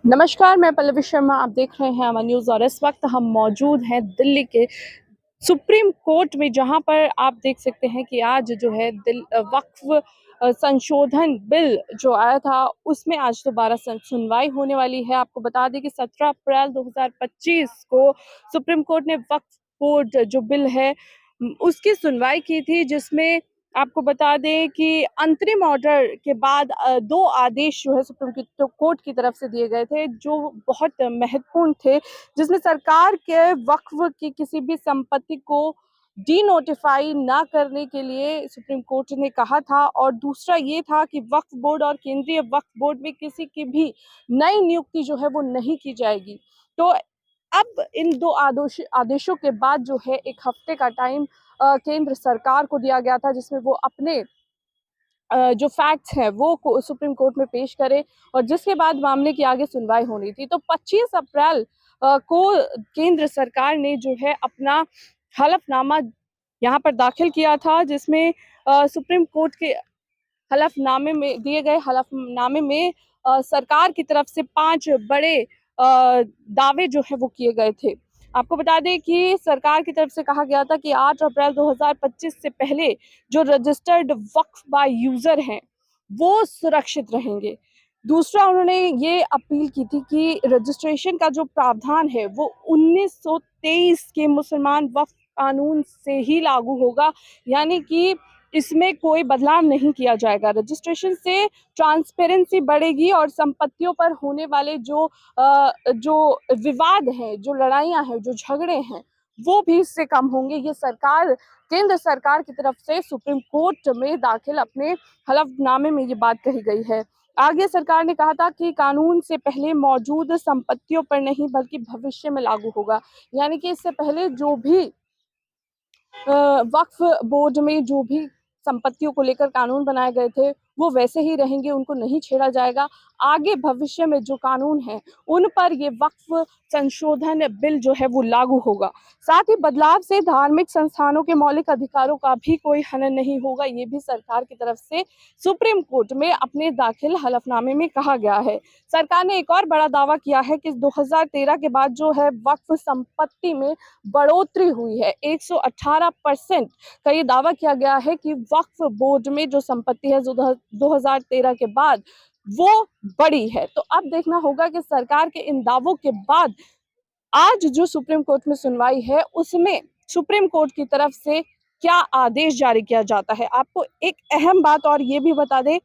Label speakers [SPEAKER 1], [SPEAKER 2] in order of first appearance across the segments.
[SPEAKER 1] नमस्कार, मैं पल्लवी शर्मा। आप देख रहे हैं अमर न्यूज़ और इस वक्त हम मौजूद हैं दिल्ली के सुप्रीम कोर्ट में, जहां पर आप देख सकते हैं कि आज जो है वक्फ संशोधन बिल जो आया था उसमें आज दोबारा सुनवाई होने वाली है। आपको बता दें कि 17 अप्रैल 2025 को सुप्रीम कोर्ट ने वक्फ बोर्ड जो बिल है उसकी सुनवाई की थी, जिसमें आपको बता दें कि अंतरिम ऑर्डर के बाद दो आदेश जो है सुप्रीम कोर्ट की तरफ से दिए गए थे, जो बहुत महत्वपूर्ण थे, जिसमें सरकार के वक्फ की किसी भी संपत्ति को डी नोटिफाई ना करने के लिए सुप्रीम कोर्ट ने कहा था, और दूसरा ये था कि वक्फ बोर्ड और केंद्रीय वक्फ बोर्ड में किसी की भी नई नियुक्ति जो है वो नहीं की जाएगी। तो अब इन दो आदेशों के बाद जो है एक हफ्ते का टाइम केंद्र सरकार को दिया गया था, जिसमें वो अपने जो फैक्ट्स हैं वो सुप्रीम कोर्ट में पेश करे, और जिसके बाद मामले की आगे सुनवाई होनी थी। तो 25 अप्रैल को केंद्र सरकार ने जो है अपना हलफनामा यहाँ पर दाखिल किया था, जिसमें सुप्रीम कोर्ट के हलफनामे में दिए गए हलफनामे में सरकार की तरफ से 5 बड़े दावे जो है वो किए गए थे। आपको बता दें कि सरकार की तरफ से कहा गया था कि 8 अप्रैल 2025 से पहले जो रजिस्टर्ड वक्फ बाय यूजर हैं वो सुरक्षित रहेंगे। दूसरा, उन्होंने ये अपील की थी कि रजिस्ट्रेशन का जो प्रावधान है वो 1923 के मुसलमान वक्फ कानून से ही लागू होगा, यानी कि इसमें कोई बदलाव नहीं किया जाएगा। रजिस्ट्रेशन से ट्रांसपेरेंसी बढ़ेगी और संपत्तियों पर होने वाले जो विवाद हैं, जो लड़ाइयाँ हैं, जो झगड़े हैं, वो भी इससे कम होंगे। ये केंद्र सरकार की तरफ से सुप्रीम कोर्ट में दाखिल अपने हलफनामे में ये बात कही गई है। आगे सरकार ने कहा था कि कानून से पहले मौजूद संपत्तियों पर नहीं बल्कि भविष्य में लागू होगा, यानी कि इससे पहले जो भी वक्फ बोर्ड में जो भी संपत्तियों को लेकर कानून बनाए गए थे वो वैसे ही रहेंगे, उनको नहीं छेड़ा जाएगा। आगे भविष्य में जो कानून है उन पर ये वक्फ संशोधन बिल जो है वो लागू होगा। साथ ही बदलाव से धार्मिक संस्थानों के मौलिक अधिकारों का भी कोई हनन नहीं होगा, ये भी सरकार की तरफ से सुप्रीम कोर्ट में अपने दाखिल हलफनामे में कहा गया है। सरकार ने एक और बड़ा दावा किया है कि 2013 के बाद जो है वक्फ संपत्ति में बढ़ोतरी हुई है। 118% का ये दावा किया गया है कि वक्फ बोर्ड में जो संपत्ति है 2013 के बाद वो बड़ी है। तो अब देखना होगा कि सरकार के इन दावों के बाद आज जो सुप्रीम कोर्ट में सुनवाई है उसमें सुप्रीम कोर्ट की तरफ से क्या आदेश जारी किया जाता है। आपको एक अहम बात और ये भी बता दें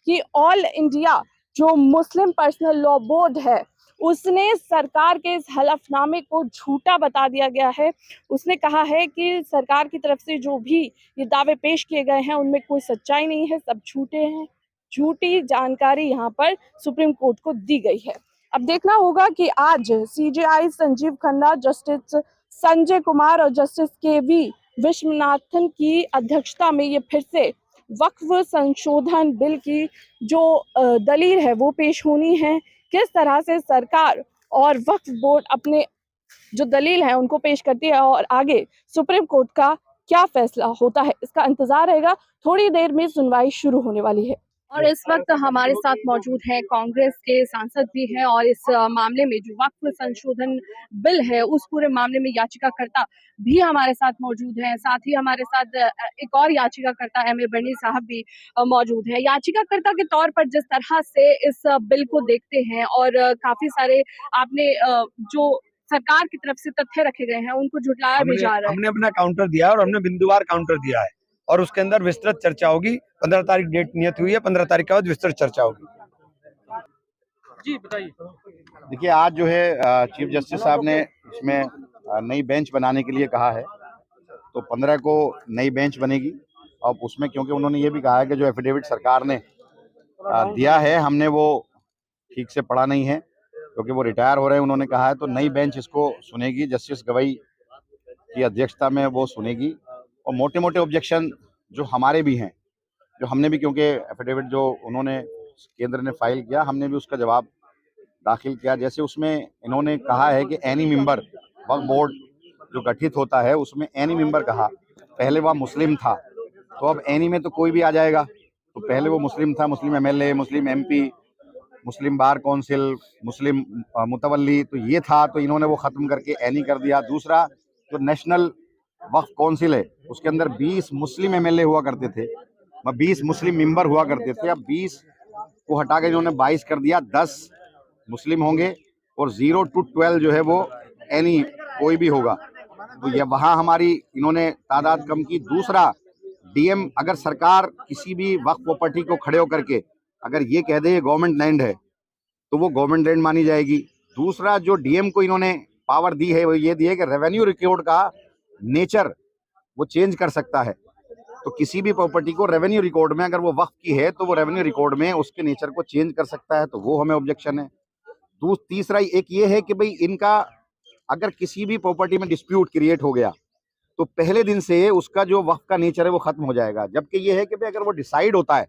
[SPEAKER 1] कि ऑल इंडिया जो मुस्लिम पर्सनल लॉ बोर्ड है उसने सरकार के इस हलफनामे को झूठा बता दिया गया है। उसने कहा है कि सरकार की तरफ से जो भी ये दावे पेश किए गए हैं उनमें कोई सच्चाई नहीं है, सब झूठे हैं। झूठी जानकारी यहाँ पर सुप्रीम कोर्ट को दी गई है। अब देखना होगा कि आज सीजेआई संजीव खन्ना, जस्टिस संजय कुमार और जस्टिस केवी विश्वनाथन की अध्यक्षता में ये फिर से वक्फ संशोधन बिल की जो दलील है वो पेश होनी है। किस तरह से सरकार और वक्फ बोर्ड अपने जो दलील है उनको पेश करती है और आगे सुप्रीम कोर्ट का क्या फैसला होता है, इसका इंतजार रहेगा। थोड़ी देर में सुनवाई शुरू होने वाली है। और इस वक्त हमारे साथ मौजूद हैं कांग्रेस के सांसद भी हैं, और इस मामले में जो वक्फ संशोधन बिल है उस पूरे मामले में याचिकाकर्ता भी हमारे साथ मौजूद हैं। साथ ही हमारे साथ एक और याचिकाकर्ता एम ए बर्नी साहब भी मौजूद है। याचिकाकर्ता के तौर पर जिस तरह से इस बिल को देखते हैं और काफी सारे आपने जो सरकार की तरफ से तथ्य रखे गए हैं उनको झुटलाया भी जा रहा है।
[SPEAKER 2] हमने अपना काउंटर दिया है और हमने बिंदुवार काउंटर दिया है और उसके अंदर विस्तृत चर्चा होगी। 15 तारीख डेट नियत हुई है, 15 तारीख के बाद विस्तृत चर्चा होगी।
[SPEAKER 3] जी बताइए।
[SPEAKER 4] देखिए, आज जो है चीफ जस्टिस साहब ने इसमें नई बेंच बनाने के लिए कहा है, तो 15 को नई बेंच बनेगी। और उसमें क्योंकि उन्होंने ये भी कहा है कि जो एफिडेविट सरकार ने दिया है हमने वो ठीक से पढ़ा नहीं है, क्योंकि वो रिटायर हो रहे हैं। उन्होंने कहा है तो नई बेंच इसको सुनेगी, जस्टिस गवई की अध्यक्षता में वो सुनेगी। और मोटे मोटे ऑब्जेक्शन जो हमारे भी हैं, जो हमने भी, क्योंकि एफिडेविट जो उन्होंने केंद्र ने फाइल किया, हमने भी उसका जवाब दाखिल किया। जैसे उसमें इन्होंने कहा है कि एनी मेंबर वक्फ बोर्ड जो गठित होता है उसमें एनी मेंबर कहा, पहले वह मुस्लिम था, तो अब एनी में तो कोई भी आ जाएगा। तो पहले वो मुस्लिम था, मुस्लिम एमएलए, मुस्लिम एमपी, मुस्लिम बार काउंसिल, मुस्लिम मुतवल्ली, तो ये था, तो इन्होंने वो ख़त्म करके एनी कर दिया। दूसरा जो नेशनल वक्फ काउंसिल है उसके अंदर 20 मुस्लिम एमएलए हुआ करते थे, 20 मुस्लिम मेंबर हुआ करते थे, अब 20 को हटा के इन्होंने 22 कर दिया। 10 मुस्लिम होंगे और 0 to 12 जो है वो एनी कोई भी होगा। तो ये वहाँ हमारी इन्होंने तादाद कम की। दूसरा, डीएम अगर सरकार किसी भी वक्फ प्रॉपर्टी को खड़े होकर के अगर ये कह दे ये गवर्नमेंट लैंड है तो वो गवर्नमेंट लैंड मानी जाएगी। दूसरा, जो डीएम को इन्होंने पावर दी है वो ये दी है कि रेवेन्यू रिकॉर्ड का नेचर वो चेंज कर सकता है। तो किसी भी प्रॉपर्टी को रेवेन्यू रिकॉर्ड में अगर वो वक्फ की है तो वो रेवेन्यू रिकॉर्ड में उसके नेचर को चेंज कर सकता है, तो वो हमें ऑब्जेक्शन है। तीसरा एक ये है कि भाई इनका अगर किसी भी प्रॉपर्टी में डिस्प्यूट क्रिएट हो गया तो पहले दिन से उसका जो वक्फ का नेचर है वो खत्म हो जाएगा। जबकि ये है कि भाई अगर वो डिसाइड होता है,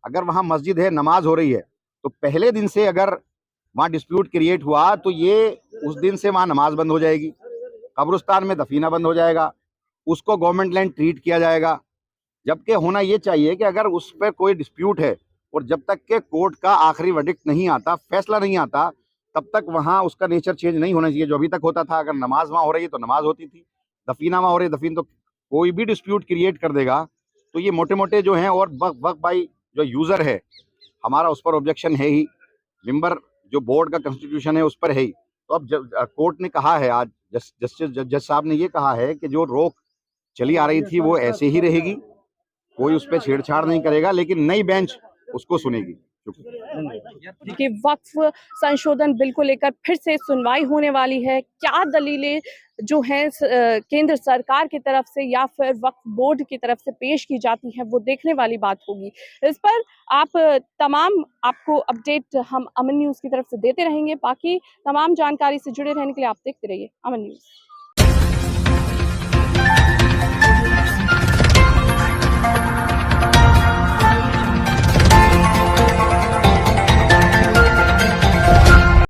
[SPEAKER 4] अगर वहाँ मस्जिद है, नमाज हो रही है, तो पहले दिन से अगर वहाँ डिस्प्यूट क्रिएट हुआ तो ये उस दिन से वहाँ नमाज बंद हो जाएगी, कब्रिस्तान में दफीना बंद हो जाएगा, उसको गवर्नमेंट लैंड ट्रीट किया जाएगा। जबकि होना ये चाहिए कि अगर उस पर कोई डिस्प्यूट है और जब तक के कोर्ट का आखिरी वर्डिक्ट नहीं आता, फैसला नहीं आता, तब तक वहाँ उसका नेचर चेंज नहीं होना चाहिए जो अभी तक होता था। अगर नमाज वहाँ हो रही है तो नमाज होती थी, दफीना वहाँ हो रही है दफीन, तो कोई भी डिस्प्यूट क्रिएट कर देगा तो ये मोटे मोटे जो हैं। और वक्फ बाई जो यूज़र है हमारा उस पर ऑब्जेक्शन है ही, मेंबर जो बोर्ड का कॉन्स्टिट्यूशन है उस पर है ही। तो अब कोर्ट ने कहा है, आज जज साहब ने ये कहा है कि जो रोक चली आ रही थी वो ऐसे ही रहेगी, कोई उस पर छेड़छाड़ नहीं करेगा, लेकिन नई बेंच उसको सुनेगी।
[SPEAKER 1] कि वक्फ संशोधन बिल को लेकर फिर से सुनवाई होने वाली है। क्या दलीलें जो हैं केंद्र सरकार की तरफ से या फिर वक्फ बोर्ड की तरफ से पेश की जाती हैं, वो देखने वाली बात होगी। इस पर आपको अपडेट हम अमन न्यूज़ की तरफ से देते रहेंगे। बाकी तमाम जानकारी से जुड़े रहने के लिए आप देखते रहिए अमन न्यूज़।